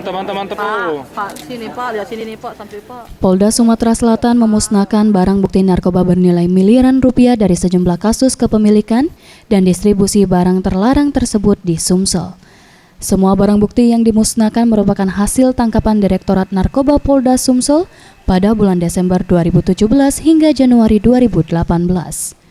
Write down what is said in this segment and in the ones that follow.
Mantap Bu. Pak, sini Pak, lihat sini nih Pak, sampai Pak. Polda Sumatera Selatan memusnahkan barang bukti narkoba bernilai miliaran rupiah dari sejumlah kasus kepemilikan dan distribusi barang terlarang tersebut di Sumsel. Semua barang bukti yang dimusnahkan merupakan hasil tangkapan Direktorat Narkoba Polda Sumsel pada bulan Desember 2017 hingga Januari 2018.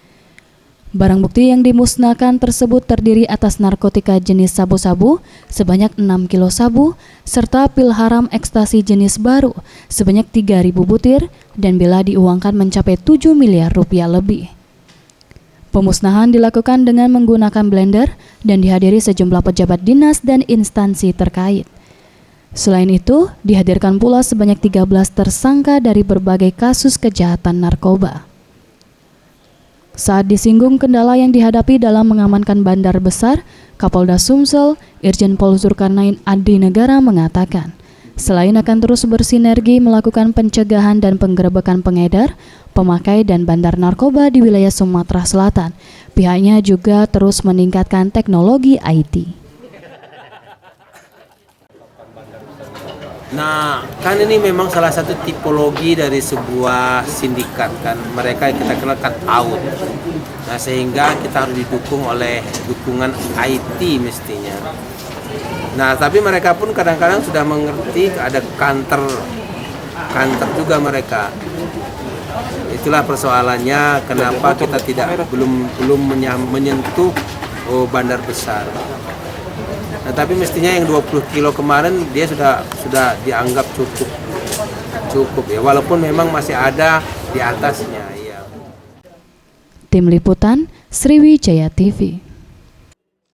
Barang bukti yang dimusnahkan tersebut terdiri atas narkotika jenis sabu-sabu sebanyak 6 kilo sabu, serta pil haram ekstasi jenis baru sebanyak 3.000 butir dan bila diuangkan mencapai 7 miliar rupiah lebih. Pemusnahan dilakukan dengan menggunakan blender dan dihadiri sejumlah pejabat dinas dan instansi terkait. Selain itu, dihadirkan pula sebanyak 13 tersangka dari berbagai kasus kejahatan narkoba. Saat disinggung kendala yang dihadapi dalam mengamankan bandar besar, Kapolda Sumsel, Irjen Pol Zulkarnain Adi Negara mengatakan, selain akan terus bersinergi melakukan pencegahan dan penggerebekan pengedar, pemakai dan bandar narkoba di wilayah Sumatera Selatan, pihaknya juga terus meningkatkan teknologi IT. Nah, kan ini memang salah satu tipologi dari sebuah sindikat kan, mereka yang kita kenal cut out. Nah, sehingga kita harus didukung oleh dukungan IT mestinya. Nah, tapi mereka pun kadang-kadang sudah mengerti ada kantor juga mereka. Itulah persoalannya kenapa kita belum menyentuh bandar besar. Nah, tapi mestinya yang 20 kilo kemarin dia sudah dianggap cukup ya, walaupun memang masih ada di atasnya ya. Tim Liputan Sriwijaya TV.